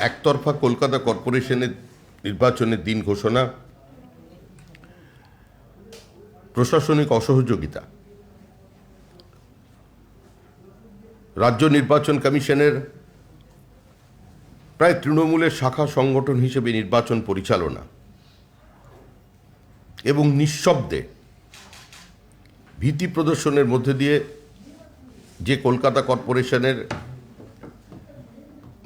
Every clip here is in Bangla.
একতরফা কলকাতা কর্পোরেশনের নির্বাচনের দিন ঘোষণা, প্রশাসনিক অসহযোগিতা, রাজ্য নির্বাচন কমিশনের প্রায় তৃণমূলের শাখা সংগঠন হিসেবে নির্বাচন পরিচালনা এবং নিঃশব্দে ভীতি প্রদর্শনের মধ্যে দিয়ে যে কলকাতা কর্পোরেশনের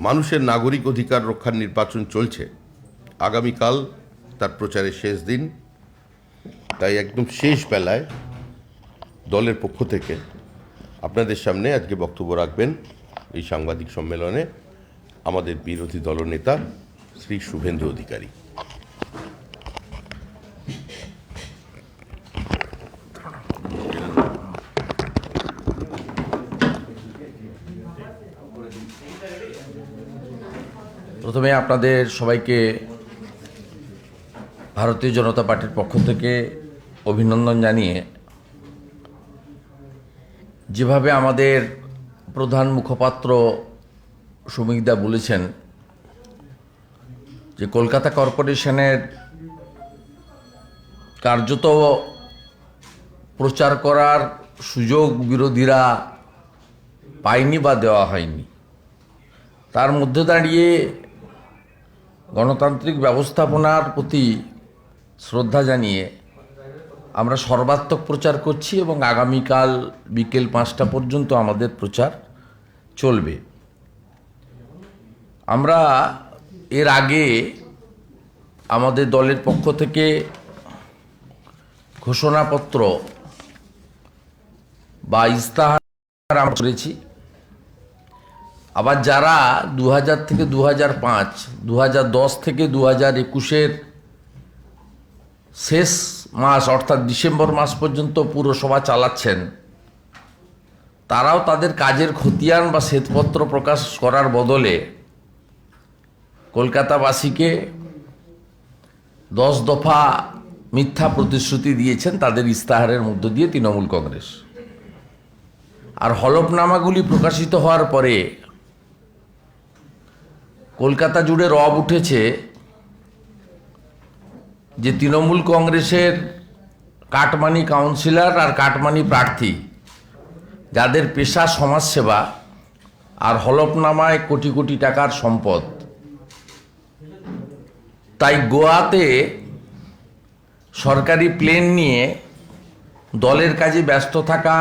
মানুষের নাগরিক অধিকার রক্ষার নির্বাচন চলছে, আগামীকাল তার প্রচারের শেষ দিন। তাই একদম শেষ বেলায় দলের পক্ষ থেকে আপনাদের সামনে আজকে বক্তব্য রাখবেন এই সাংবাদিক সম্মেলনে আমাদের বিরোধী দলনেতা শ্রী শুভেন্দু অধিকারী। প্রথমে আপনাদের সবাইকে ভারতীয় জনতা পার্টির পক্ষ থেকে অভিনন্দন জানিয়ে, যেভাবে আমাদের প্রধান মুখপাত্র সুমিকদা বলেছেন যে কলকাতা কর্পোরেশনের কার্যত প্রচার করার সুযোগ বিরোধীরা পায়নি বা দেওয়া হয়নি, তার মধ্যে দাঁড়িয়ে গণতান্ত্রিক ব্যবস্থাপনার প্রতি শ্রদ্ধা জানিয়ে আমরা সর্বাত্মক প্রচার করছি এবং আগামীকাল বিকেল 5টা পর্যন্ত আমাদের প্রচার চলবে। আমরা এর আগে আমাদের দলের পক্ষ থেকে ঘোষণাপত্র বা ইস্তাহার আমরা করেছি। আবার যারা 2000 থেকে 2005, 2010 থেকে 2021-এর শেষ মাস অর্থাৎ ডিসেম্বর মাস পর্যন্ত পুরসভা চালাচ্ছেন, তারাও তাদের কাজের খতিয়ান বা শ্বেতপত্র প্রকাশ করার বদলে কলকাতাবাসীকে 10 দফা মিথ্যা প্রতিশ্রুতি দিয়েছেন তাদের ইস্তাহারের মধ্য দিয়ে তৃণমূল কংগ্রেস। আর হলফনামাগুলি প্রকাশিত হওয়ার পরে কলকাতা জুড়ে রব উঠেছে যে তৃণমূল কংগ্রেসের কাটমানি কাউন্সিলর আর কাটমানি প্রার্থী, যাদের পেশা সমাজসেবা আর হলফনামায় কোটি কোটি টাকার সম্পদ, তাই গোয়াতে সরকারি প্লেন নিয়ে দলের কাজে ব্যস্ত থাকা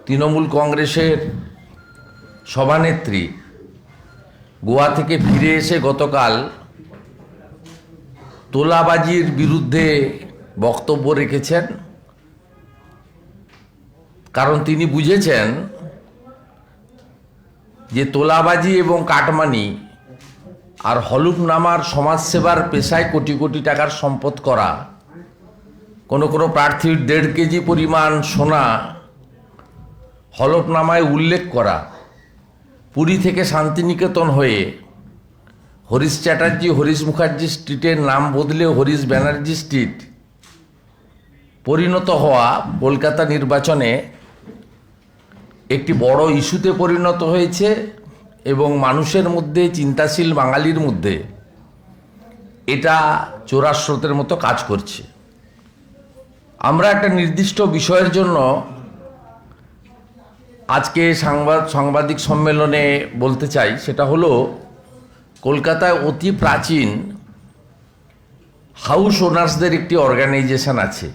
তৃণমূল কংগ্রেসের সভানেত্রী গোয়া থেকে ফিরে এসে গতকাল তোলাবাজির বিরুদ্ধে বক্তব্য রেখেছেন। কারণ তিনি বুঝেছেন যে তোলাবাজি এবং কাটমানি আর হলফনামার সমাজসেবার পেশায় কোটি কোটি টাকার সম্পদ করা, কোনো কোনো প্রার্থীর 1.5 কেজি পরিমাণ সোনা হলফনামায় উল্লেখ করা, পুরী থেকে শান্তিনিকেতন হয়ে হরিশ চ্যাটার্জি হরিশ মুখার্জি স্ট্রিটের নাম বদলে হরিশ ব্যানার্জি স্ট্রিট পরিণত হওয়া কলকাতা নির্বাচনে একটি বড় ইস্যুতে পরিণত হয়েছে এবং মানুষের মধ্যে, চিন্তাশীল বাঙালির মধ্যে এটা চোরার স্রোতের মতো কাজ করছে। আমরা একটা নির্দিষ্ট বিষয়ের জন্য আজকে সাংবাদিক সম্মেলনে বলতে চাই, সেটা হলো কলকাতায় অতি প্রাচীন হাউস ওনার্সদের একটি অর্গানাইজেশন আছে।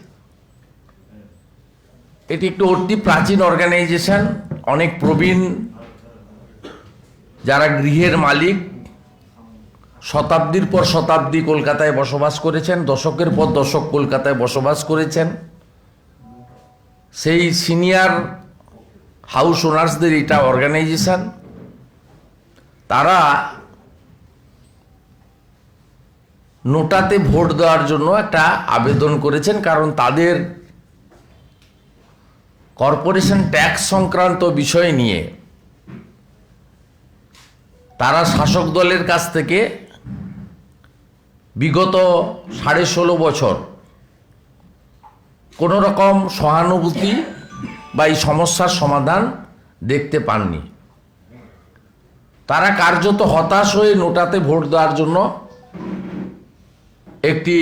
এটি একটি অতি প্রাচীন অর্গানাইজেশন, অনেক প্রবীণ যারা গৃহের মালিক, শতাব্দীর পর শতাব্দী কলকাতায় বসবাস করেছেন, দশকের পর দশক কলকাতায় বসবাস করেছেন। সেই সিনিয়র হাউস ওনার্সদের এটা অর্গানাইজেশন। তারা নোটাতে ভোট দেওয়ার জন্য একটা আবেদন করেছেন, কারণ তাদের কর্পোরেশন ট্যাক্স সংক্রান্ত বিষয় নিয়ে তারা শাসক দলের কাছ থেকে বিগত 16.5 বছর কোনো রকম সহানুভূতি বা এই সমস্যার সমাধান দেখতে পাননি। তারা কার্যত হতাশ হয়ে নোটাতে ভোট দেওয়ার জন্য একটি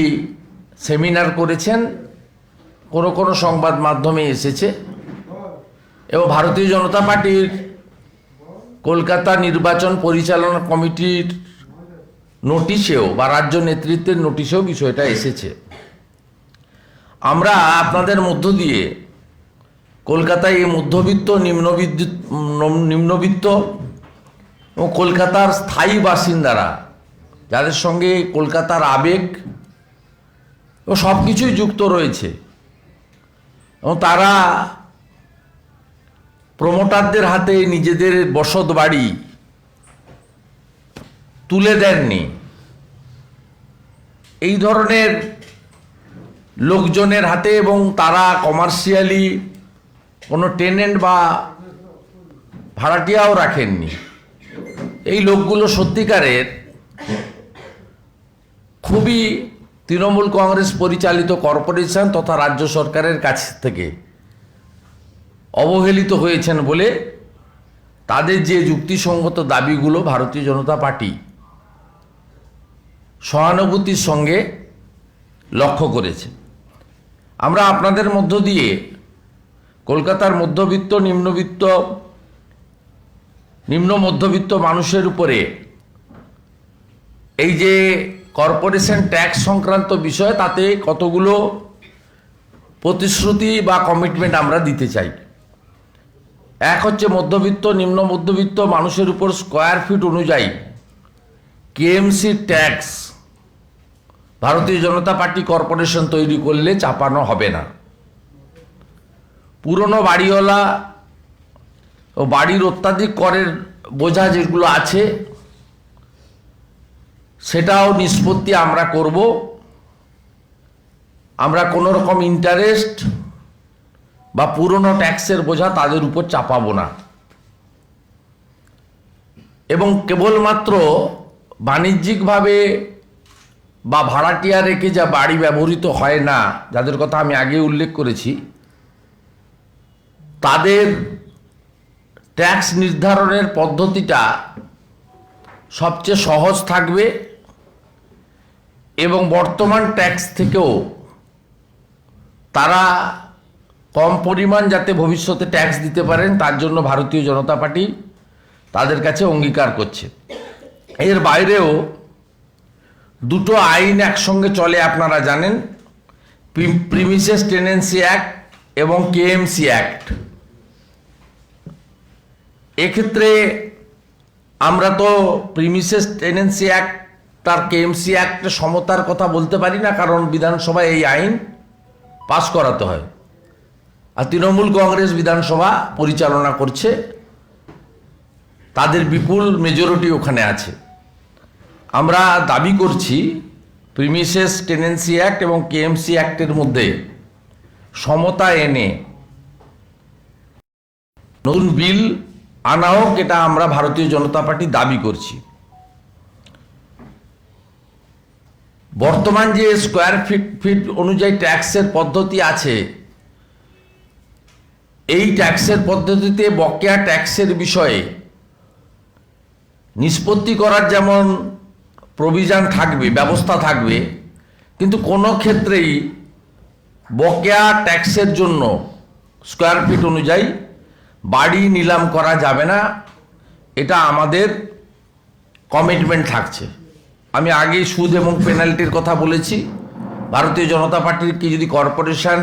সেমিনার করেছেন, কোনো কোনো সংবাদ মাধ্যমে এসেছে। এবং ভারতীয় জনতা পার্টির কলকাতা নির্বাচন পরিচালনা কমিটির নোটিশেও বা রাজ্য নেতৃত্বের নোটিশেও বিষয়টা এসেছে। আমরা আপনাদের মধ্য দিয়ে কলকাতায় এই মধ্যবিত্ত নিম্নবিত্ত এবং কলকাতার স্থায়ী বাসিন্দারা, যাদের সঙ্গে কলকাতার আবেগ ও সব কিছুই যুক্ত রয়েছে, এবং তারা প্রমোটারদের হাতে নিজেদের বসত বাড়ি তুলে দেননি, এই ধরনের লোকজনের হাতে, এবং তারা কমার্শিয়ালি কোনো টেনেন্ট বা ভাড়াটিয়াও রাখেননি, এই লোকগুলো সত্যিকারের খুবই তৃণমূল কংগ্রেস পরিচালিত কর্পোরেশন তথা রাজ্য সরকারের কাছ থেকে অবহেলিত হয়েছেন বলে তাদের যে যুক্তিসঙ্গত দাবিগুলো ভারতীয় জনতা পার্টি সহানুভূতির সঙ্গে লক্ষ্য করেছে। আমরা আপনাদের মধ্য দিয়ে কলকাতার মধ্যবিত্ত নিম্ন মধ্যবিত্ত মানুষের উপরে এই যে কর্পোরেশন ট্যাক্স সংক্রান্ত বিষয়, তাতে কতগুলো প্রতিশ্রুতি বা কমিটমেন্ট আমরা দিতে চাই। এক হচ্ছে মধ্যবিত্ত নিম্ন মধ্যবিত্ত মানুষের উপর স্কোয়ার ফিট অনুযায়ী কেএমসি ট্যাক্স ভারতীয় জনতা পার্টি কর্পোরেশন তৈরি করলে চাপানো হবে না। পুরনো বাড়িওয়ালা ও বাড়ির অত্যাধিক করের বোঝা যেগুলো আছে সেটাও নিষ্পত্তি আমরা করব। আমরা কোনো রকম ইন্টারেস্ট বা পুরনো ট্যাক্সের বোঝা তাদের উপর চাপাবো না, এবং কেবলমাত্র বাণিজ্যিকভাবে বা ভাড়াটিয়া রেখে যা বাড়ি ব্যবহৃত হয় না, যাদের কথা আমি আগে উল্লেখ করেছি, তাদের ট্যাক্স নির্ধারণের পদ্ধতিটা সবচেয়ে সহজ থাকবে, এবং বর্তমান ট্যাক্স থেকেও তারা কম পরিমাণ যাতে ভবিষ্যতে ট্যাক্স দিতে পারেন তার জন্য ভারতীয় জনতা পার্টি তাদের কাছে অঙ্গীকার করছে। এর বাইরেও দুটো আইন একসঙ্গে চলে, আপনারা জানেন, প্রিমিসেস টেনেন্সি অ্যাক্ট এবং কেএমসি অ্যাক্ট। এক্ষেত্রে আমরা তো প্রিমিসেস টেনেন্সি অ্যাক্ট তার কেএমসি অ্যাক্টের সমতার কথা বলতে পারি না, কারণ বিধানসভায় এই আইন পাস করাতে হয়, আর তৃণমূল কংগ্রেস বিধানসভা পরিচালনা করছে, তাদের বিপুল মেজরিটি ওখানে আছে। আমরা দাবি করছি প্রিমিসেস টেনেন্সি অ্যাক্ট এবং কেএমসি অ্যাক্টের মধ্যে সমতা এনে নতুন বিল আনা হোক, এটা আমরা ভারতীয় জনতা পার্টি দাবি করছি। বর্তমান যে স্কোয়ার ফিট অনুযায়ী ট্যাক্সের পদ্ধতি আছে, এই ট্যাক্সের পদ্ধতিতে বকেয়া ট্যাক্সের বিষয়ে নিষ্পত্তি করার যেমন প্রভিশন থাকবে, ব্যবস্থা থাকবে, কিন্তু কোনো ক্ষেত্রেই বকেয়া ট্যাক্সের জন্য স্কোয়ার ফিট অনুযায়ী বাড়ি নিলাম করা যাবে না, এটা আমাদের কমিটমেন্ট থাকছে। আমি আগেই সুদ এবং পেনাল্টির কথা বলেছি। ভারতীয় জনতা পার্টির কি যদি কর্পোরেশন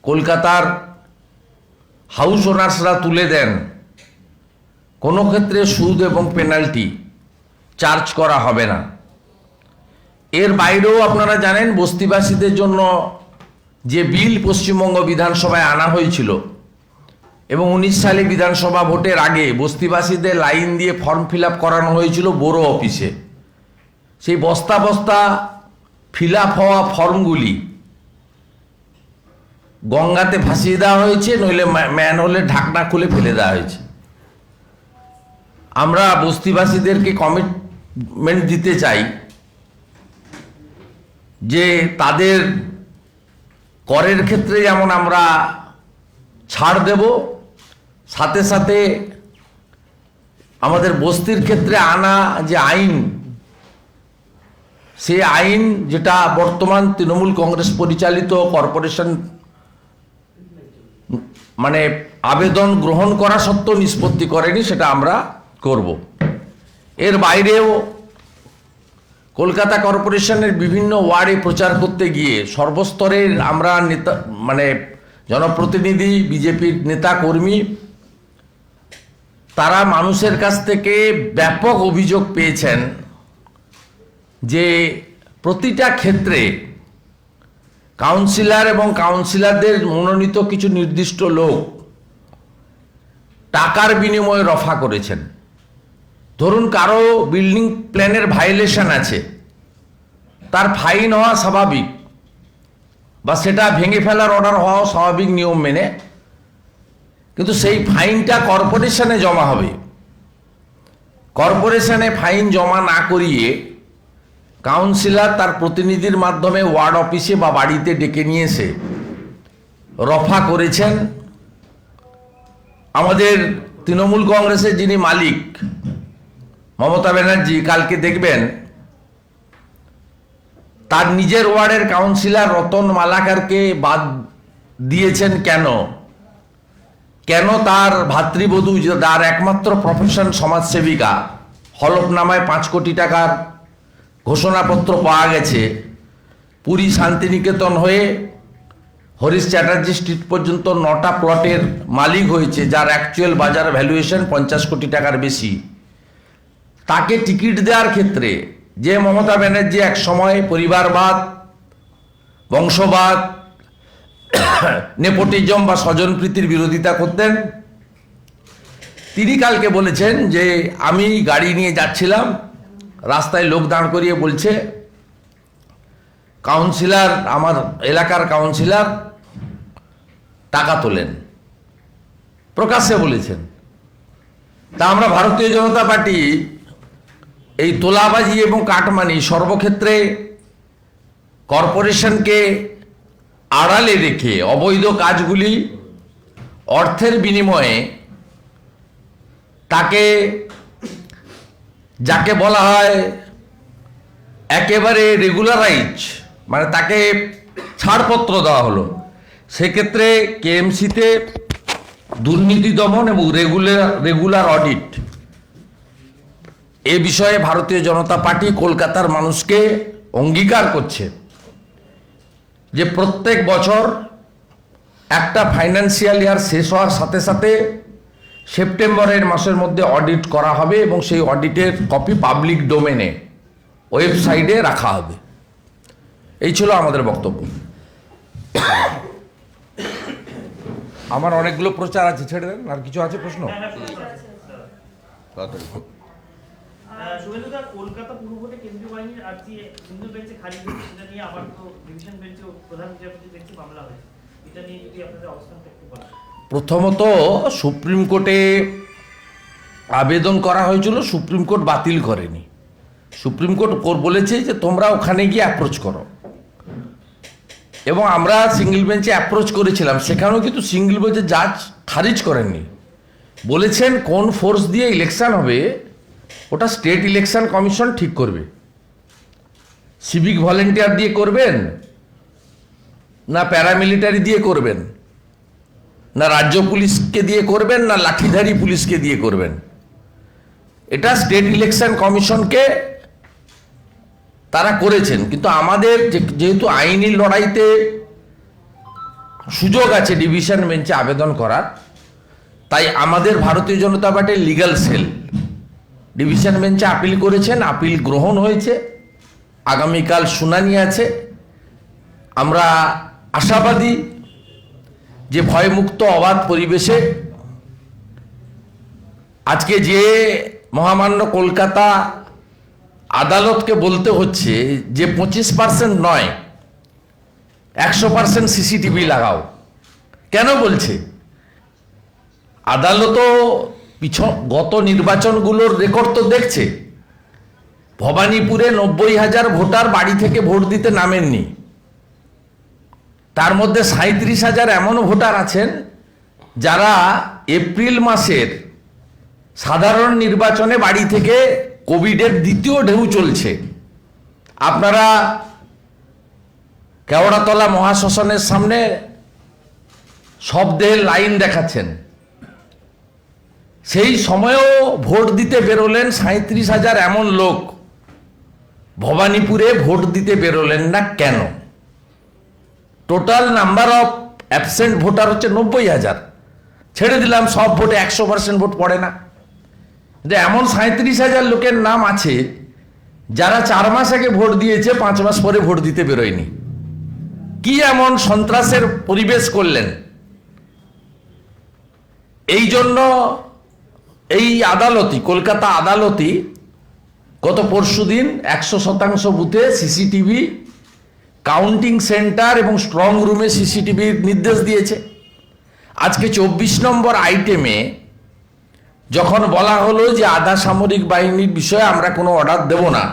কলকাতার হাউস ওনার্সরা তুলে দেন, কোনো ক্ষেত্রে সুদ এবং পেনাল্টি চার্জ করা হবে না। এর বাইরেও আপনারা জানেন, বস্তিবাসীদের জন্য যে বিল পশ্চিমবঙ্গ বিধানসভায় আনা হয়েছিল, এবং 19 সালে বিধানসভা ভোটের আগে বস্তিবাসীদের লাইন দিয়ে ফর্ম ফিল আপ করানো হয়েছিল বড়ো অফিসে, সেই বস্তা বস্তা ফিল আপ হওয়া ফর্মগুলি গঙ্গাতে ভাসিয়ে দেওয়া হয়েছে, নইলে ম্যানহোলের ঢাকনা খুলে ফেলে দেওয়া হয়েছে। আমরা বস্তিবাসীদেরকে কমিটমেন্ট দিতে চাই যে তাদের করের ক্ষেত্রে যেমন আমরা ছাড় দেব, সাথে সাথে আমাদের বস্তির ক্ষেত্রে আনা যে আইন, সেই আইন যেটা বর্তমান তৃণমূল কংগ্রেস পরিচালিত কর্পোরেশন মানে আবেদন গ্রহণ করা সত্ত্বেও নিষ্পত্তি করেনি, সেটা আমরা করব। এর বাইরেও কলকাতা কর্পোরেশনের বিভিন্ন ওয়ার্ডে প্রচার করতে গিয়ে সর্বস্তরের আমরা নেতা মানে জনপ্রতিনিধি, বিজেপির নেতা কর্মী, তারা মানুষের কাছ থেকে ব্যাপক অভিযোগ পেয়েছেন যে প্রতিটা ক্ষেত্রে কাউন্সিলর এবং কাউন্সিলরদের মনোনীত কিছু নির্দিষ্ট লোক টাকার বিনিময়ে রফা করেছেন। ধরুন কারো বিল্ডিং প্ল্যানের ভায়োলেশন আছে, তার ফাইন হওয়া স্বাভাবিক, বা সেটা ভেঙে ফেলার অর্ডার হওয়া স্বাভাবিক নিয়ম মেনে, কিন্তু সেই ফাইনটা কর্পোরেশনে জমা হবে। কর্পোরেশনে ফাইন জমা না করিয়ে কাউন্সিলর তার প্রতিনিধির মাধ্যমে ওয়ার্ড অফিসে বা বাড়িতে ডেকে নিয়ে এসে রফা করেছেন। আমাদের তৃণমূল কংগ্রেসের যিনি মালিক মমতা ব্যানার্জি, কালকে দেখবেন তার নিজের ওয়ার্ডের কাউন্সিলর রতন মালাকারকে বাদ দিয়েছেন। কেন তার ভাতৃবধূ, যার একমাত্র প্রফেশন সমাজসেবিকা, হলফনামায় 5 কোটি টাকার ঘোষণাপত্র পাওয়া গেছে, পুরী শান্তিনিকেতন হয়ে হরিশ চ্যাটার্জি স্ট্রিট পর্যন্ত 9টা প্লটের মালিক হয়েছে, যার অ্যাকচুয়াল বাজার ভ্যালুয়েশন 50 কোটি টাকার বেশি। তাকে টিকিট দেওয়ার ক্ষেত্রে যে মমতা ব্যানার্জি এক সময় পরিবারবাদ, বংশবাদ, নেপোটিজম বা স্বজনপ্রীতির বিরোধিতা করতেন, তিনি কালকে বলেছেন যে আমি গাড়ি নিয়ে যাচ্ছিলাম, রাস্তায় লোক দাঁড় করিয়ে বলছে কাউন্সিলর, আমার এলাকার কাউন্সিলর টাকা তোলেন, প্রকাশ্যে বলেছেন। তা আমরা ভারতীয় জনতা পার্টি এই তোলাবাজি এবং কাটমানি সর্বক্ষেত্রে কর্পোরেশনকে আড়ালে রেখে অবৈধ কাজগুলি অর্থের বিনিময়ে তাকে, যাকে বলা হয় একেবারে রেগুলারাইজ, মানে তাকে ছাড়পত্র দেওয়া হলো, সেক্ষেত্রে কেএমসিতে দুর্নীতি দমন এবং রেগুলার অডিট, এ বিষয়ে ভারতীয় জনতা পার্টি কলকাতার মানুষকে অঙ্গীকার করছে যে প্রত্যেক বছর একটা ফাইন্যান্সিয়াল ইয়ার শেষ হওয়ার সাথে সাথে সেপ্টেম্বরের মাসের মধ্যে অডিট করা হবে এবং সেই অডিটের কপি পাবলিক ডোমেনে ওয়েবসাইটে রাখা হবে। এই ছিল আমাদের বক্তব্য। আমার অনেকগুলো প্রচার আছে, ছেড়ে দেন। আর কিছু আছে প্রশ্ন? শুভেন্দুদা, কলকাতা পূর্ব ভোটে কেন্দ্রীয় বাহিনীর আর্জি সিঙ্গল বেঞ্চে খারিজ হয়েছে, সেটা নিয়ে আবার তো ডিভিশন বেঞ্চে প্রধান বিচারপতি দেখছি মামলা হয়েছে, এটা নিয়ে যদি আপনাদের অবস্থানটা একটু বলেন। প্রথমত সুপ্রিম কোর্টে আবেদন করা হয়েছিল, সুপ্রিম কোর্ট বাতিল করেনি। সুপ্রিম কোর্ট বলেছে যে তোমরা ওখানে গিয়ে অ্যাপ্রোচ করো, এবং আমরা সিঙ্গেল বেঞ্চে অ্যাপ্রোচ করেছিলাম, সেখানেও কিন্তু সিঙ্গেল বেঞ্চে জাজ খারিজ করেননি। বলেছেন কোন ফোর্স দিয়ে ইলেকশন হবে ওটা স্টেট ইলেকশন কমিশন ঠিক করবে। সিভিক ভলেন্টিয়ার দিয়ে করবেন, না প্যারামিলিটারি দিয়ে করবেন, না রাজ্য পুলিশকে দিয়ে করবেন, না লাঠিধারী পুলিশকে দিয়ে করবেন, এটা স্টেট ইলেকশন কমিশনকে তারা করেছেন। কিন্তু আমাদের যেহেতু আইনি লড়াইতে সুযোগ আছে ডিভিশন বেঞ্চে আবেদন করার, তাই আমাদের ভারতীয় জনতা পার্টির লিগ্যাল সেল ডিভিশন বেঞ্চে আপিল করেছেন, আপিল গ্রহণ হয়েছে, আগামীকাল শুনানি আছে। আমরা আশাবাদী যে ভয়মুক্ত অবাধ পরিবেশে আজকে যে মহামান্য কলকাতা আদালতকে বলতে হচ্ছে যে 25% নয় 100% সিসিটিভি লাগাও, কেন বলছে? আদালতও গত নির্বাচনগুলোর রেকর্ড তো দেখছে। ভবানীপুরে 90,000 ভোটার বাড়ি থেকে ভোট দিতে নামেননি, তার মধ্যে 37,000 এমন ভোটার আছেন যারা এপ্রিল মাসের সাধারণ নির্বাচনে বাড়ি থেকে কোভিডের দ্বিতীয় ঢেউ চলছে। আপনারা কেওড়াতলা মহাশ্মশানের সামনে শব্দের লাইন দেখাচ্ছেন, সেই সময়েও ভোট দিতে বেরোলেন 37,000 এমন লোক, ভবানীপুরে ভোট দিতে বেরোলেন না কেন? Total number of absent voter হচ্ছে 90,000। ছেড়ে দিলাম সব ভোটে 100% ভোট পড়ে না, যে এমন 37,000 লোকের নাম আছে যারা 4 মাস আগে ভোট দিয়েছে, 5 মাস পরে ভোট দিতে বেরোয়নি। কি এমন সন্ত্রাসের পরিবেশ করলেন? এই জন্য এই আদালতই, কলকাতা আদালতই গত পরশুদিন 100% বুথে সিসিটিভি, কাউন্টিং সেন্টার এবং স্ট্রং রুমে সিসিটিভির নির্দেশ দিয়েছে। আজকে 24 নম্বর আইটেমে যখন বলা হলো যে আধা সামরিক বাহিনীর বিষয়ে আমরা কোনো অর্ডার দেব না,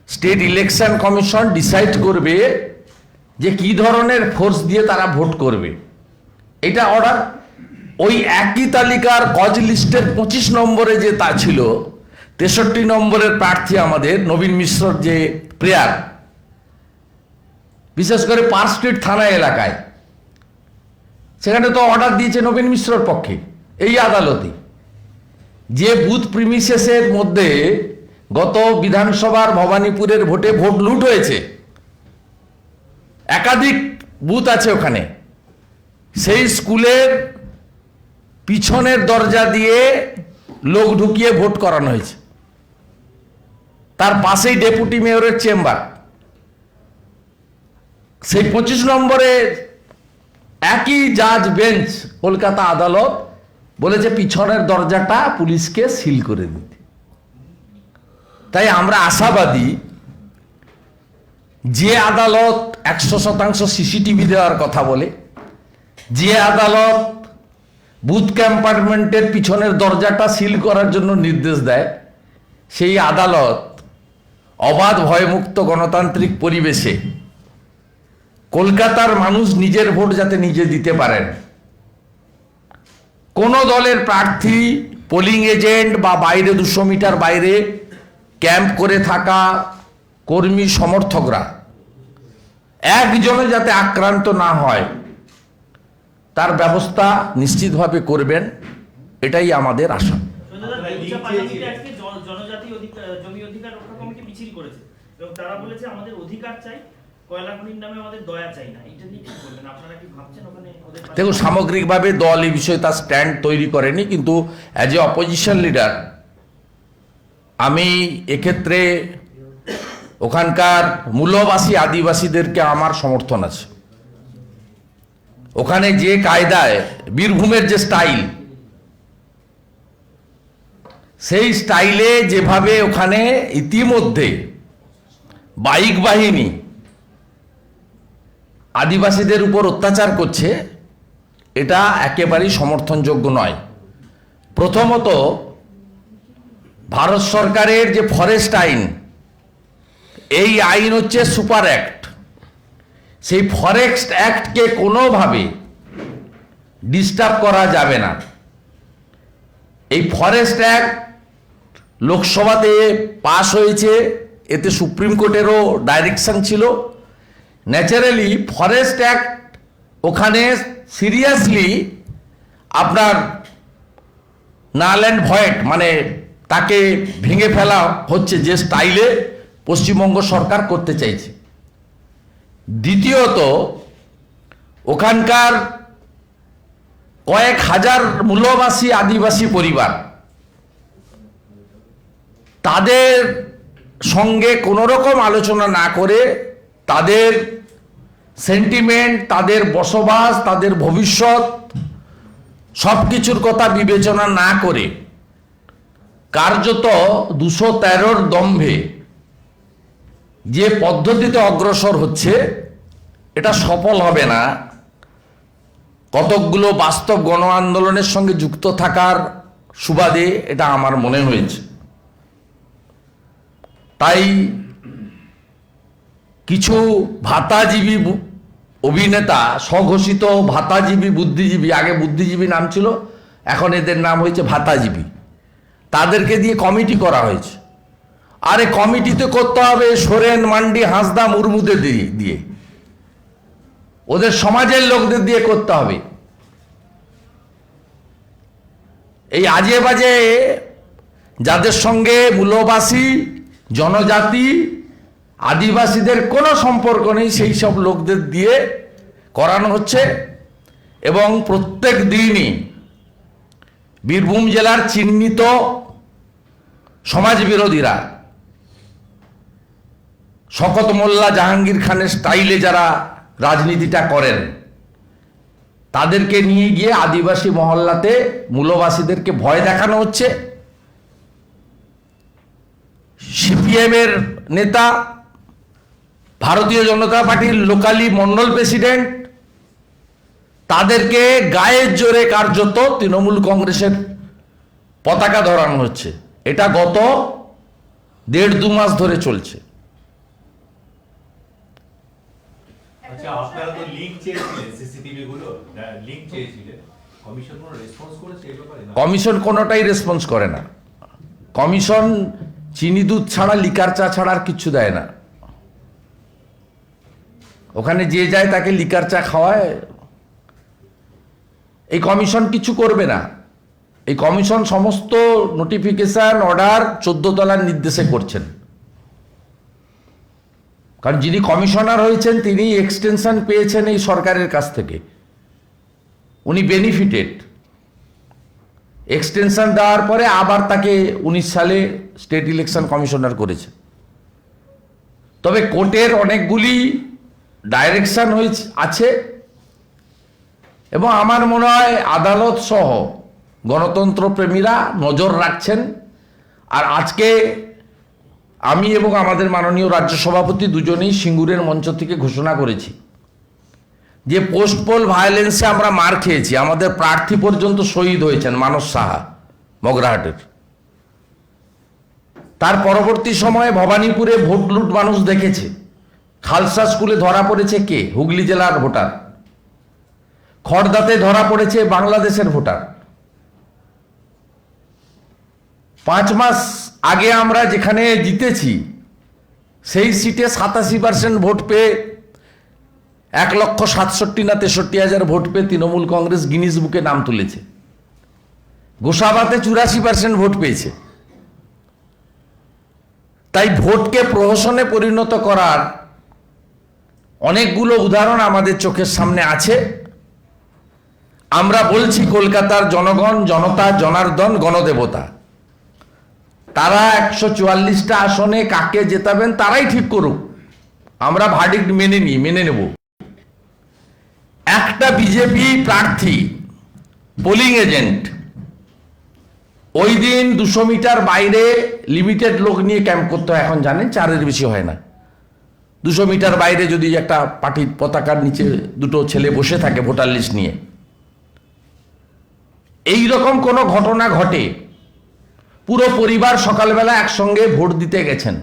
স্টেট ইলেকশন কমিশন ডিসাইড করবে যে কি ধরনের ফোর্স দিয়ে তারা ভোট করবে, এটা অর্ডার। ওই একই তালিকার কজ লিস্টের 25 নম্বরে যে তা ছিল, 63 নম্বরের প্রার্থী আমাদের নবীন মিশ্রর যে প্রেয়ার, বিশেষ করে পার্ক স্ট্রিট থানা এলাকায়, সেখানে তো অর্ডার দিয়েছে নবীন মিশ্রর পক্ষে এই আদালতে। যে বুথ প্রিমিসেসের মধ্যে গত বিধানসভার ভবানীপুরের ভোটে ভোট লুট হয়েছে, একাধিক বুথ আছে ওখানে, সেই স্কুলের পিছনের দরজা দিয়ে লোক ঢুকিয়ে ভোট করানো হয়েছে। তার পাশেই ডেপুটি মেয়রের চেম্বার। সেই 25 নম্বরে একই জাজ বেঞ্চ কলকাতা আদালত বলেছে পিছনের দরজাটা পুলিশকে সিল করে দিতে। তাই আমরা আশাবাদী, যে আদালত 100% সিসিটিভি দেওয়ার কথা বলে, যে আদালত বুথ কম্পার্টমেন্টের পিছনের দরজাটা সিল করার জন্য নির্দেশ দেয়, সেই আদালত অবাধ ভয়মুক্ত গণতান্ত্রিক পরিবেশে কলকাতার মানুষ নিজের ভোট যাতে নিজে দিতে পারেন, কোনো দলের প্রার্থী, পোলিং এজেন্ট বা বাইরে 200 মিটার বাইরে ক্যাম্প করে থাকা কর্মী সমর্থকরা একজনে যাতে আক্রান্ত না হয় তার ব্যবস্থা নিশ্চিতভাবে করবেন, এটাই আমাদের আশা। জনজাতি জমি অধিকার রক্ষা কমিটি মিছিল করেছে এবং তারা বলেছে আমাদের অধিকার চাই, কয়লা খনির নামে আমাদের দয়া চাই না। এটা নিয়ে কি বলবেন? আপনারা কি ভাবছেন ওখানে ওদের? দেখুন, সামগ্রিকভাবে দল এই বিষয়ে তার স্ট্যান্ড তৈরি করেনি, কিন্তু অ্যাজ এ অপোজিশন লিডার আমি এক্ষেত্রে ওখানকার মূলবাসী আদিবাসীদেরকে আমার সমর্থন আছে। ওখানে যে কায়দায় বীরভূমের যে স্টাইল, সেই স্টাইলে যেভাবে ওখানে ইতিমধ্যে বাইক বাহিনী আদিবাসীদের উপর অত্যাচার করছে, এটা একেবারেই সমর্থনযোগ্য নয়। প্রথমত, ভারত সরকারের যে ফরেস্ট আইন, এই আইন হচ্ছে সুপার অ্যাক্ট। সেই ফরেস্ট অ্যাক্টকে কোনোভাবে ডিস্টার্ব করা যাবে না। এই ফরেস্ট অ্যাক্ট লোকসভাতে পাস হয়েছে, এতে সুপ্রিম কোর্টেরও ডাইরেকশন ছিল। ন্যাচারালি ফরেস্ট অ্যাক্ট ওখানে সিরিয়াসলি আপনার নাল অ্যান্ড ভয়েড, মানে তাকে ভেঙে ফেলা হচ্ছে যে স্টাইলে পশ্চিমবঙ্গ সরকার করতে চাইছে। দ্বিতীয়ত, ওখানকার কয়েক হাজার মূলবাসী আদিবাসী পরিবার, তাদের সঙ্গে কোনো রকম আলোচনা না করে, তাদের সেন্টিমেন্ট, তাদের বসবাস, তাদের ভবিষ্যৎ সব কিছুর কথা বিবেচনা না করে কার্যত 213 দম্ভে যে পদ্ধতিতে অগ্রসর হচ্ছে, এটা সফল হবে না। কতকগুলো বাস্তব গণ আন্দোলনের সঙ্গে যুক্ত থাকার সুবাদে এটা আমার মনে হয়েছে। তাই কিছু ভাতাজীবী অভিনেতা, স্বঘোষিত ভাতাজীবী বুদ্ধিজীবী, আগে বুদ্ধিজীবী নাম ছিল, এখন এদের নাম হয়েছে ভাতাজীবী, তাদেরকে দিয়ে কমিটি করা হয়েছে। আরে কমিটিতে করতে হবে সোরেন, মান্ডি, হাঁসদা, মুর্মুদের দিয়ে, ওদের সমাজের লোকদের দিয়ে করতে হবে। এই আজে বাজে যাদের সঙ্গে মূলবাসী, জনজাতি, আদিবাসীদের কোনো সম্পর্ক নেই সেই সব লোকদের দিয়ে করানো হচ্ছে। এবং প্রত্যেক দিনই বীরভূম জেলার চিহ্নিত সমাজ বিরোধীরা, শওকত মোল্লা, জাহাঙ্গীর খানের স্টাইলে যারা রাজনীতিটা করেন, তাদেরকে নিয়ে গিয়ে আদিবাসী মহল্লাতে মূলবাসীদেরকে ভয় দেখানো হচ্ছে। সিপিএমের নেতা, ভারতীয় জনতা পার্টির লোকালি মন্ডল প্রেসিডেন্ট, তাদেরকে গায়ের জোরে কার্যত তৃণমূল কংগ্রেসের পতাকা ধরানো হচ্ছে। এটা গত 1.5-2 মাস ধরে চলছে। আচ্ছা, আপনারা তো লিংক চেয়েছিলেন, সিসিটিভি গুলো লিংক চেয়েছিলেন, কমিশন কোনো রেসপন্স করেছে এই ব্যাপারে? কমিশন কোনোটাই রেসপন্স করে না। কমিশন চিনি দুধ ছাড়া, লিকার চা ছাড়া আর কিচ্ছু দেয় না। ওখানে যে যায় তাকে লিকার চা খাওয়ায়। এই কমিশন কিছু করবে না। এই কমিশন সমস্ত নোটিফিকেশন, অর্ডার 14 তলার নির্দেশে করছেন। কারণ যিনি কমিশনার হয়েছেন তিনি এক্সটেনশন পেয়েছেন এই সরকারের কাছ থেকে, উনি বেনিফিটেড। এক্সটেনশন দেওয়ার পরে আবার তাকে 19 সালে স্টেট ইলেকশন কমিশনার করেছে। তবে কোর্টের অনেকগুলি ডাইরেকশন আছে এবং আমার মনে হয় আদালত সহ গণতন্ত্র প্রেমীরা নজর রাখছেন। আর আজকে আমি এবং আমাদের মাননীয় রাজ্য সভাপতি দুজনেই সিঙ্গুরের মঞ্চ থেকে ঘোষণা করেছি যে পোস্ট পোল ভায়োলেন্সে আমরা মার খেয়েছি। আমাদের প্রার্থী পর্যন্ত শহীদ হয়েছেন, মানস সাহা মগরাহাটের। তার পরবর্তী সময়ে ভবানীপুরে ভোট লুট মানুষ দেখেছে। খালসা স্কুলে ধরা পড়েছে কে? হুগলি জেলার ভোটার। খড়দাতে ধরা পড়েছে বাংলাদেশের ভোটার। 5 মাস আগে আমরা যেখানে জিতেছি সেই সিটে 87% ভোট পেয়ে 1,67,000 না 63,000 ভোট পেয়ে তৃণমূল কংগ্রেস গিনিস বুকে নাম তুলেছে। গোসাবাতে 84% ভোট পেয়েছে। তাই ভোটকে প্রহসনে পরিণত করার অনেকগুলো উদাহরণ আমাদের চোখের সামনে আছে। আমরা বলছি কলকাতার জনগণ, জনতা, জনার্দন, গণদেবতা, তারা 144টা আসনে কাকে জেতাবেন তারাই ঠিক করুক। আমরা ভার্ডিক্ট মেনে নেব। একটা বিজেপি প্রার্থী পোলিং এজেন্ট ওই দিন 200 মিটার বাইরে লিমিটেড লোক নিয়ে ক্যাম্প করতে হয়, এখন জানেন 4-এর বেশি হয় না। 200 মিটার বাইরে যদি একটা পার্টির পতাকার নিচে দুটো ছেলে বসে থাকে ভোটার লিস্ট নিয়ে, এই রকম কোনো ঘটনা ঘটে, পুরো পরিবার সকালবেলা একসঙ্গে ভোট দিতে গেছেন,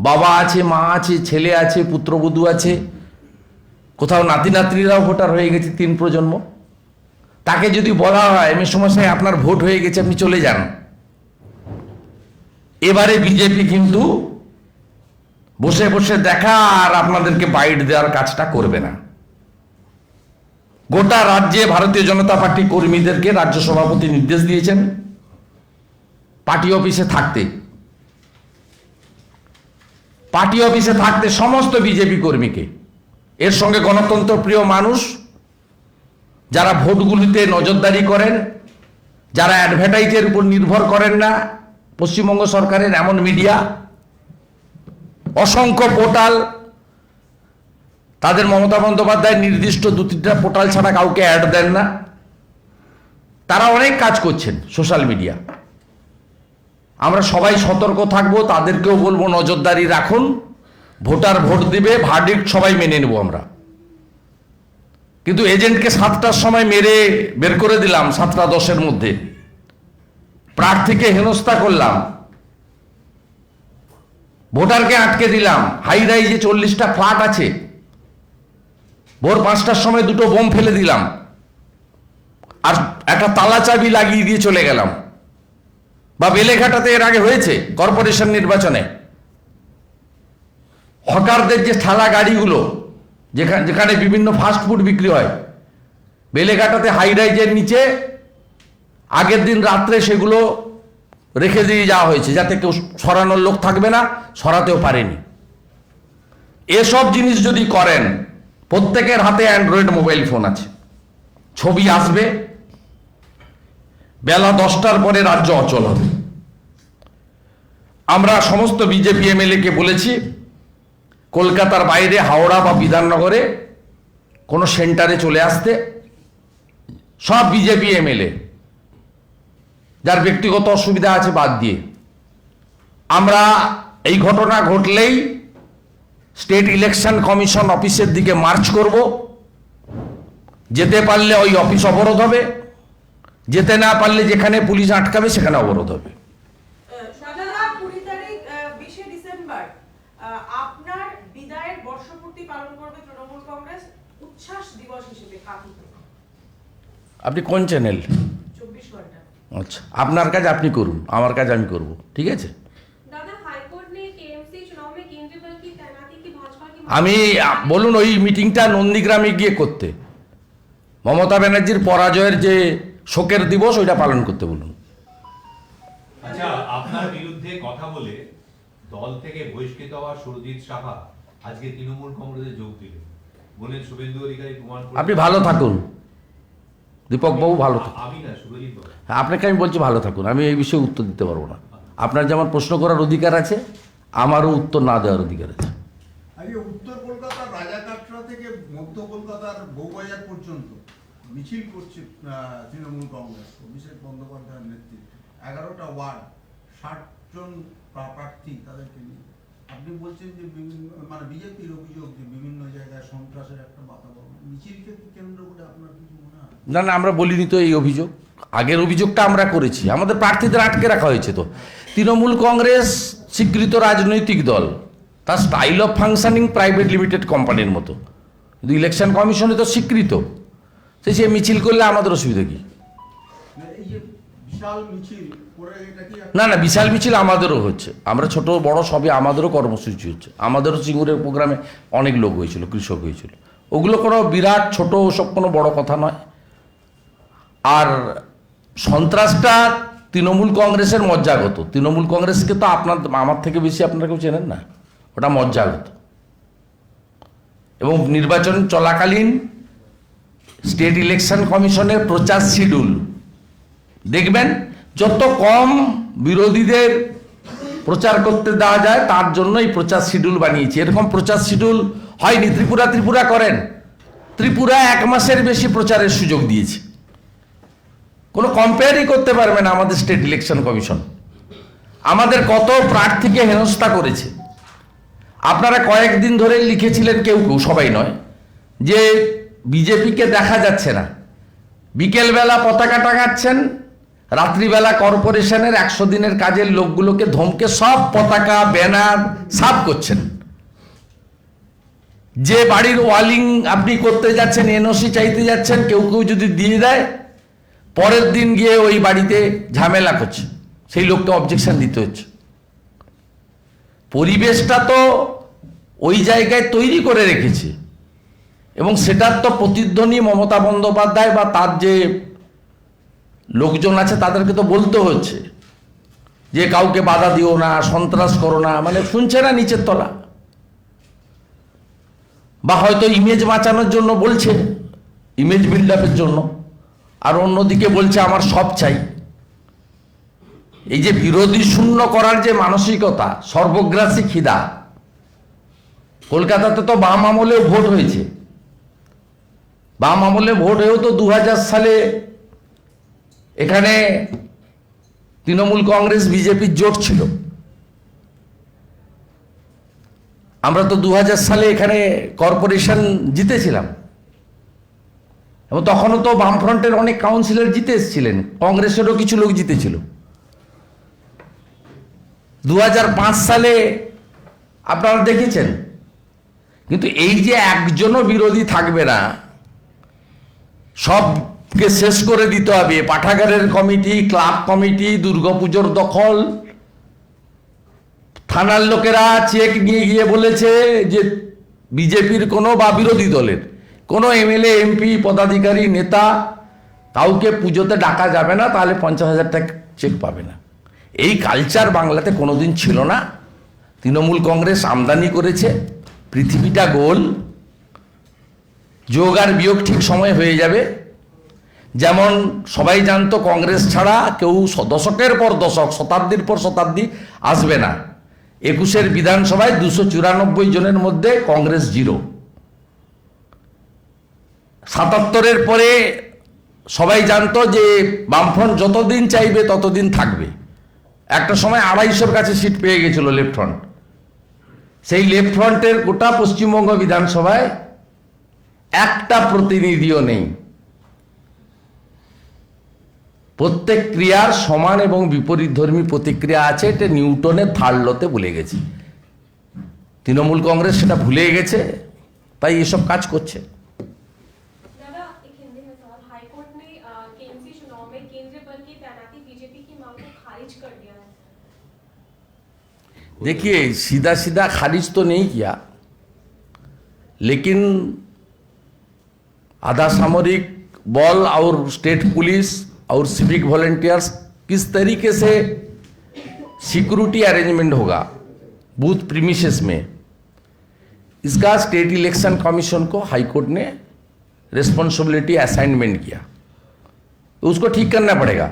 বাবা আছে, মা আছে, ছেলে আছে, পুত্রবধূ আছে, কোথাও নাতি নাতনিরাও ভোটার হয়ে গেছে 3 প্রজন্ম। তাকে যদি বলা হয় এমএস মশাই আপনার ভোট হয়ে গেছে, আপনি চলে যান, এবারে বিজেপি কিন্তু বসে বসে দেখা আর আপনাদেরকে বাইট দেওয়ার কাজটা করবে না। গোটা রাজ্যে ভারতীয় জনতা পার্টি কর্মীদেরকে রাজ্য সভাপতি নির্দেশ দিয়েছেন পার্টি অফিসে থাকতে, সমস্ত বিজেপি কর্মীকে। এর সঙ্গে গণতন্ত্র প্রিয় মানুষ যারা ভোটগুলিতে নজরদারি করেন, যারা অ্যাডভার্টাইজের উপর নির্ভর করেন না, পশ্চিমবঙ্গ সরকারের এমন মিডিয়া, অসংখ্য পোর্টাল, তাদের মমতা বন্দ্যোপাধ্যায় নির্দিষ্ট 2-3টা পোর্টাল ছাড়া কাউকে অ্যাড দেন না, তারা অনেক কাজ করছেন সোশ্যাল মিডিয়া। আমরা সবাই সতর্ক থাকবো, তাদেরকেও বলবো নজরদারি রাখুন। ভোটার ভোট দিবে, ভার্ডিক্ট সবাই মেনে নেব আমরা। কিন্তু এজেন্টকে 7টার সময় মেরে বের করে দিলাম, 7টা 10-এর মধ্যে প্রার্থীকে হেনস্থা করলাম, ভোটারকে আটকে দিলাম, হাই রাইজে 40টা ফ্ল্যাট আছে, ভোর 5টার সময় 2টো বোম ফেলে দিলাম, আর একটা তালা চাবি লাগিয়ে দিয়ে চলে গেলাম। বা বেলেঘাটাতে এর আগে হয়েছে কর্পোরেশন নির্বাচনে। হকারদের যে ঠেলা গাড়িগুলো, যেখানে বিভিন্ন ফাস্ট ফুড বিক্রি হয়, বেলেঘাটাতে হাই রাইজের নিচে আগের দিন রাত্রে সেগুলো রেখে দিয়ে যাওয়া হয়েছে, যাতে কেউ সরানোর লোক থাকবে না, সরাতেও পারেনি। এসব জিনিস যদি করেন, প্রত্যেকের হাতে অ্যান্ড্রয়েড মোবাইল ফোন আছে, ছবি আসবে, বেলা 10টার পরে রাজ্য অচল হবে। আমরা সমস্ত বিজেপি এমএলএ কে বলেছি, কলকাতার বাইরে হাওড়া বা বিধাননগরে কোনো সেন্টারে চলে আসতে। সব বিজেপি এমএলএ, যার ব্যক্তিগত অসুবিধা আছে বাদ দিয়ে, আমরা এই ঘটনা ঘটলেই স্টেট ইলেকশন কমিশন অফিসের দিকে মার্চ করব। যেতে পারলে ওই অফিস অবরোধ হবে, যেতে না পারলে যেখানে পুলিশ আটকাবে সেখানে অবরোধ হবে। দাদা, 20 তারিখ 20 ডিসেম্বর আপনার বিদায়ের বর্ষপূর্তি পালন করবে তৃণমূল কংগ্রেস উচ্ছ্বাস দিবস হিসেবে কাঁথিতে। আপনি কোন চ্যানেল? 24 ঘন্টা। আচ্ছা, আপনার কাজ আপনি করুন, আমার কাজ আমি করব, ঠিক আছে? दादा हाईकोर्ट ने टीएमसी चुनाव में केंद्रीय बल की तैनाती की भाजपा की আমি বলুন ওই মিটিংটা নন্দীগ্রামে গিয়ে করতে, মমতা ব্যানার্জির পরাজয়ের যে শোকের দিবস ওইটা পালন করতে বলুন। আচ্ছা, আপনার বিরুদ্ধে কথা বলে দল থেকে বহিষ্কৃত হওয়া সুরজিৎ সাহা আজকে তৃণমূল কংগ্রেসে যোগ দিলেন, বলেন শুভেন্দু অধিকারী প্রমাণ করে। আপনি ভালো থাকুন দীপক বাবু, ভালো থাকুন। আমি না, সুরজিৎ বাবু। হ্যাঁ, আপনাকে আমি বলছি ভালো থাকুন, আমি এই বিষয়ে উত্তর দিতে পারবো না। আপনার যেমন প্রশ্ন করার অধিকার আছে, আমারও উত্তর না দেওয়ার অধিকার আছে। আজকে উত্তর কলকাতার রাজাকাটরা থেকে মধ্য কলকাতার বউবাজার পর্যন্ত মিছিল করছে তৃণমূল কংগ্রেস, অভিষেক বন্দ্যোপাধ্যায়ের নেতৃত্বে। 11টা ওয়ার্ড, 60 জন প্রার্থী, তাদেরকে নিয়ে আপনি বলছেন যে বিভিন্ন মানে বিজেপির অভিযোগ যে বিভিন্ন জায়গায় সন্ত্রাসের একটা বাতাবরণ। মিছিলকে কেন্দ্র করে আপনার কিছু মনে হয়? না না, আমরা বলিনি তো এই অভিযোগ। আগের অভিযোগটা আমরা করেছি, আমাদের প্রার্থীদের আটকে রাখা হয়েছে। তো তৃণমূল কংগ্রেস স্বীকৃত রাজনৈতিক দল, তার style of functioning private limited কোম্পানির মতো, কিন্তু ইলেকশন কমিশনে তো স্বীকৃত। সে মিছিল করলে আমাদের অসুবিধা কি? এই যে বিশাল মিছিল করে, এটা কি না না, বিশাল মিছিল আমাদেরও হচ্ছে, আমরা ছোট বড় সবই, আমাদেরও কর্মসূচি হচ্ছে। আমাদেরও সিঙ্গুরের প্রোগ্রামে অনেক লোক হয়েছিল, কৃষক হয়েছিল। ওগুলো কোনো বিরাট ছোট, ওসব কোনো বড় কথা নয়। আর সন্ত্রাসটা তৃণমূল কংগ্রেসের মজ্জাগত। তৃণমূল কংগ্রেসকে তো আপনার আমার থেকে বেশি আপনারা কেউ চেনেন না, ওটা মজ্জাগত। এবং নির্বাচন চলাকালীন স্টেট ইলেকশন কমিশনের প্রচার শিডিউল দেখবেন, যত কম বিরোধীদের প্রচার করতে দেওয়া যায় তার জন্য এই প্রচার শিডিউল বানিয়েছি। এরকম প্রচার শিডিউল হয়নি। ত্রিপুরা করেন, ত্রিপুরা 1 মাসের বেশি প্রচারের সুযোগ দিয়েছে। কোনো কম্পেয়ারই করতে পারবে না আমাদের স্টেট ইলেকশন কমিশন। আমাদের কত প্রার্থীকে হেনস্থা করেছে। আপনারা কয়েকদিন ধরে লিখেছিলেন, কেউ সবাই নয়, যে বিজেপিকে দেখা যাচ্ছে না। বিকেলবেলা পতাকা টাঙাচ্ছেন, রাত্রিবেলা কর্পোরেশনের 100 দিনের কাজের লোকগুলোকে ধমকে সব পতাকা ব্যানার সাফ করছেন। যে বাড়ির ওয়ালিং আপনি করতে যাচ্ছেন, এনওসি চাইতে যাচ্ছেন, কেউ যদি দিয়ে দেয়, পরের দিন গিয়ে ওই বাড়িতে ঝামেলা করছে, সেই লোককে অবজেকশন দিতে হচ্ছে। পরিবেশটা তো ওই জায়গায় তৈরি করে রেখেছে, এবং সেটার তো প্রতিধ্বনি মমতা বন্দ্যোপাধ্যায় বা তার যে লোকজন আছে তাদেরকে তো বলতে হচ্ছে যে কাউকে বাধা দিও না, সন্ত্রাস করো না। মানে শুনছে না নিচের তলা, বা হয়তো ইমেজ বাঁচানোর জন্য বলছে, ইমেজ বিল্ড আপের জন্য। আর অন্যদিকে বলছে আমার সব চাই। এই যে বিরোধী শূন্য করার যে মানসিকতা, সর্বগ্রাসী খিদা। কলকাতাতে তো বাম আমলেও ভোট হয়েছে, বাম আমলে ভোট হয়েও তো 2000 সালে এখানে তৃণমূল কংগ্রেস বিজেপির জোট ছিল। আমরা তো 2000 সালে এখানে কর্পোরেশন জিতেছিলাম, এবং তখনও তো বামফ্রন্টের অনেক কাউন্সিলর জিতে এসেছিলেন, কংগ্রেসেরও কিছু লোক জিতেছিল। 2005 সালে আপনারা দেখেছেন। কিন্তু এই যে একজনও বিরোধী থাকবে না, সব কে শেষ করে দিতে হবে। পাঠাগারের কমিটি, ক্লাব কমিটি, দুর্গাপুজোর দখল, থানার লোকেরা চেক নিয়ে গিয়ে বলেছে যে বিজেপির কোনো বা বিরোধী দলের কোনো এমএলএ, এমপি, পদাধিকারী, নেতা কাউকে পুজোতে ডাকা যাবে না, তাহলে 50,000 টাকা চেক পাবে না। এই কালচার বাংলাতে কোনোদিন ছিল না। তৃণমূল কংগ্রেস আমদানি করেছে। পৃথিবীটা গোল, যোগ আর বিয়োগ ঠিক সময় হয়ে যাবে। যেমন সবাই জানতো কংগ্রেস ছাড়া কেউ দশকের পর দশক, শতাব্দীর পর শতাব্দী আসবে না। 21-এর বিধানসভায় 294 জনের মধ্যে কংগ্রেস 0। 77-এর পরে সবাই জানতো যে বামফ্রন্ট যতদিন চাইবে ততদিন থাকবে। একটা সময় 250-এর কাছে সিট পেয়ে গেছিল লেফট ফ্রন্ট। সেই লেফট ফ্রন্টের গোটা পশ্চিমবঙ্গ বিধানসভায় একটা প্রতিনিধিও নেই। প্রত্যেক ক্রিয়ার সমান এবং বিপরীতধর্মী প্রতিক্রিয়া আছে, এটা নিউটনের থার্ড লতে ভুলে গেছে। তৃণমূল কংগ্রেস সেটা ভুলে গেছে, তাই এসব কাজ করছে। दादा, एक हिंदी में सवाल। हाईकोर्ट ने केएमसी चुनाव में केंद्रीय बल की तैनाती बीजेपी की मांग को खारिज कर दिया है। देखिए, सीधा सीधा खारिज तो नहीं किया, लेकिन आधा सामरिक बल और स्टेट पुलिस और सिविक वॉलंटियर्स किस तरीके से सिक्योरिटी अरेंजमेंट होगा बूथ प्रीमिसेस में, इसका स्टेट इलेक्शन कमीशन को हाईकोर्ट ने रिस्पॉन्सिबिलिटी असाइनमेंट किया। तो उसको ठीक करना पड़ेगा,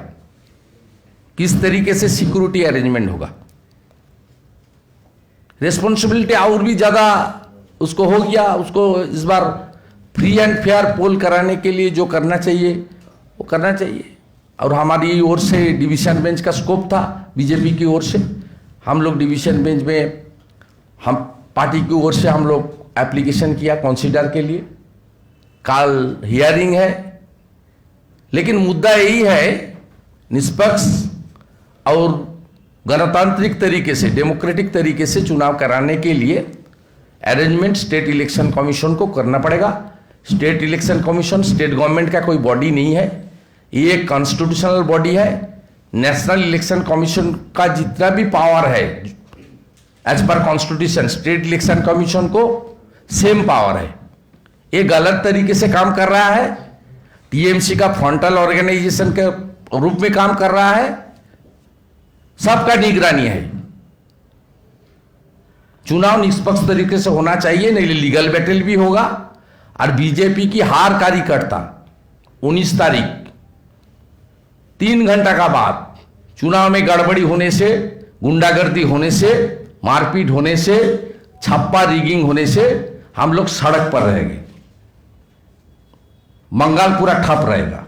किस तरीके से सिक्योरिटी अरेंजमेंट होगा। रिस्पॉन्सिबिलिटी और भी ज़्यादा उसको हो गया। उसको इस बार फ्री एंड फेयर पोल कराने के लिए जो करना चाहिए वो करना चाहिए। और हमारी ओर से डिवीजन बेंच का स्कोप था, बीजेपी की ओर से हम लोग डिवीजन बेंच में, हम पार्टी की ओर से हम लोग एप्लीकेशन किया कंसीडर के लिए। कल हियरिंग है, लेकिन मुद्दा यही है, निष्पक्ष और गणतांत्रिक तरीके से, डेमोक्रेटिक तरीके से चुनाव कराने के लिए अरेंजमेंट स्टेट इलेक्शन कमीशन को करना पड़ेगा। State election commission state government का कोई बॉडी नहीं है, ये एक कॉन्स्टिट्यूशनल बॉडी है। नेशनल इलेक्शन कमीशन का जितना भी पावर है as per constitution, state election commission को सेम पावर है। ये गलत तरीके से काम कर रहा है, टीएमसी का फ्रंटल ऑर्गेनाइजेशन के रूप में काम कर रहा है, सबका निगरानी है। चुनाव निष्पक्ष तरीके से होना चाहिए, नहीं लीगल बैटल भी होगा। और बीजेपी की हार कार्यकर्ता 19 तारीख 3 घंटा का बाद चुनाव में गड़बड़ी होने से, गुंडागर्दी होने से, मारपीट होने से, छप्पा रिगिंग होने से हम लोग सड़क पर रहेंगे। बंगाल पूरा ठप रहेगा।